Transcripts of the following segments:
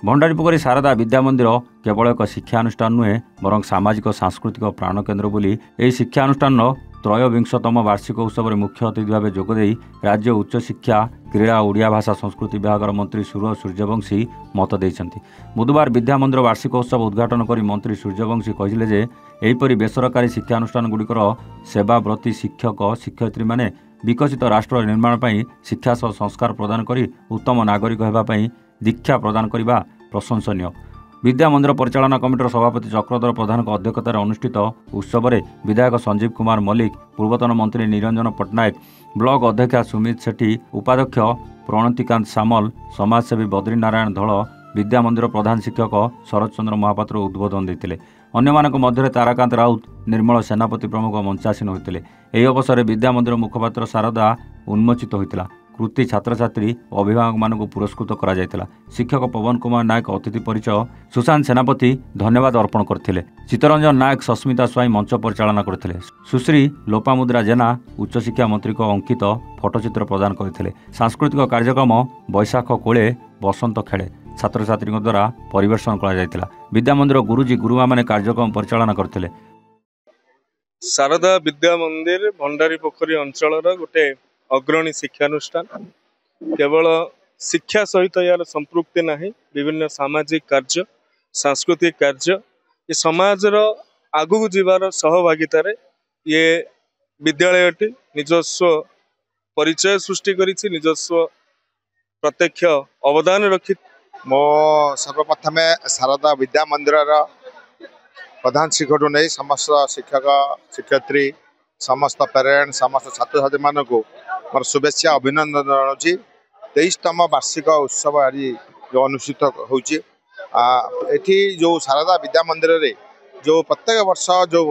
भंडारीपोखरी शारदा विद्या मंदिर केवल एक शिक्षानुष्ठान नुहे बर सामाजिक सांस्कृतिक प्राणकेन्द्र बोली यह शिक्षानुष्ठान त्रयोविंशतम वार्षिक उत्सव में मुख्य अतिथि भाव जोगदे राज्य उच्च शिक्षा क्रीड़ा ओडिया भाषा संस्कृति विभाग मंत्री सूर्य सूर्यवंशी मत देइछन्ति। बुधवार विद्या मंदिर वार्षिक उत्सव उद्घाटन कर मंत्री सूर्यवंशी कहिले जे एहिपरि बेसरकारी शिक्षानुष्ठान गुड़िकर सेवाव्रती शिक्षक शिक्षयित्री माने विकसित राष्ट्र निर्माण पर शिक्षा सह संस्कार प्रदान करी उत्तम नागरिक होगापी दीक्षा प्रदान करने प्रशंसनीय। विद्या मंदिर परिचालना कमिटर सभापति चक्रधर प्रधान अध्यक्षतार अनुष्ठित उत्सव में विधायक संजीव कुमार मल्लिक, पूर्वतन मंत्री निरंजन पट्टनायक, ब्लॉक अध्यक्षा सुमित सेठी, उपाध्यक्ष प्रणतिकांत सामल, समाजसेवी बद्रीनारायण धल, विद्या मंदिर प्रधान शिक्षक शरद चंद्र महापात्र उद्बोधन देते। अन्यमानक मध्य ताराकांत राउत, निर्मल सेनापति प्रमुख मंचासीन होते। यह अवसर में विद्या मंदिर मुखपात्र शारदा उन्मोचित होता। कृति छात्र छात्री अभिभावक मानक पुरस्कृत करा जायतिला। शिक्षक पवन कुमार नायक अतिथि परिचय, सुशांत सेनापति धन्यवाद अर्पण करथिले। चित्तरंजन नायक सस्मिता स्वाई मंच परिचालना करथिले। सुश्री लोपामुद्रा जेना उच्च शिक्षा मंत्री को अंकित फोटोचित्र प्रदान करथिले। सांस्कृतिक कार्यक्रम बैशाख कोले बसंत खेले छात्र छात्री द्वारा परिवेषण करा जायतिला। विद्या मंदिर गुरुजी गुरुमा माने कार्यक्रम परिचालना करथिले। शारदा विद्या मंदिर भंडारीपोखरी अंचल गोटे अग्रणी शिक्षानुष्ठान। केवल शिक्षा सहित यार संपृक्ति नहीं, विभिन्न सामाजिक कार्य सांस्कृतिक कार्य ये समाज आगू जीवार सहभागितार ये विद्यालयटी निजस्व परिचय सृष्टि करिछि, निजस्व प्रत्यक्ष अवदान रखी। मो सर्वप्रथम शारदा विद्या मंदिर प्रधान शिक्षक नहीं समस्त शिक्षक शिक्षयित्री समस्त पेरेंट समस्त छात्र छात्री मान को मोर शुभेच्छा अभिनंदन जनाऊँगी। 23तम वार्षिक उत्सव आज जो अनुष्ठित होची जो शारदा विद्या मंदिर रे जो प्रत्येक वर्ष जो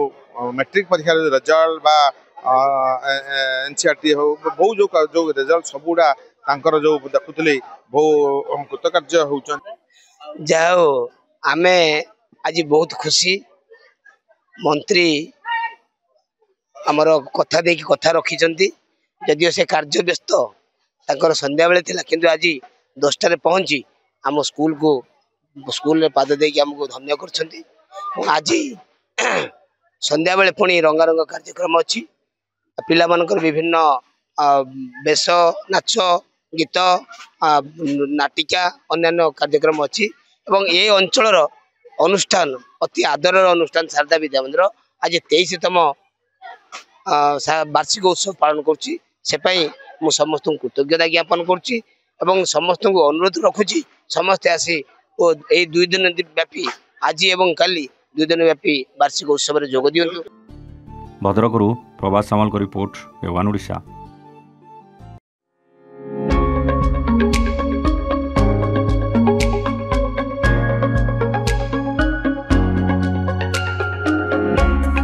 मैट्रिक परीक्षा रिजल्ट बा एनसीईआरटी हो बहु जो रिजल्ट सबुड़ा तांकर जो देखुले बहु कृतकार्य होचन। जाओ आमे आज बहुत खुशी मंत्री आमर कथा देखि कथा रखिचंती। जदियो से कार्य व्यस्त तांकर संध्या बेले थिला किंतु आज 10टा रे पहुंची आम स्कूल रे पाद देकी हमको धन्य करछंती। आज संध्या बेले पुणी रंगारंग कार्यक्रम अच्छी पिला मानकर विभिन्न बेश नाच गीत नाटिका अन्य कार्यक्रम अच्छी एवं ये अंचल अनुष्ठान अति आदर अनुष्ठान शारदा विद्या मंदिर आज 23तम वार्षिक उत्सव पालन करुच्ची। सेपाई मु समस्त कृतज्ञता ज्ञापन करुच्ची एवं समस्त को अनुरोध रखुची समस्ते आसी यही 2 दिन व्यापी आज एवं काली 2 दिन व्यापी वार्षिक उत्सव में जोग दियंतु। भद्रकरू प्रभात सामल को रिपोर्ट, ए1 ओडिशा।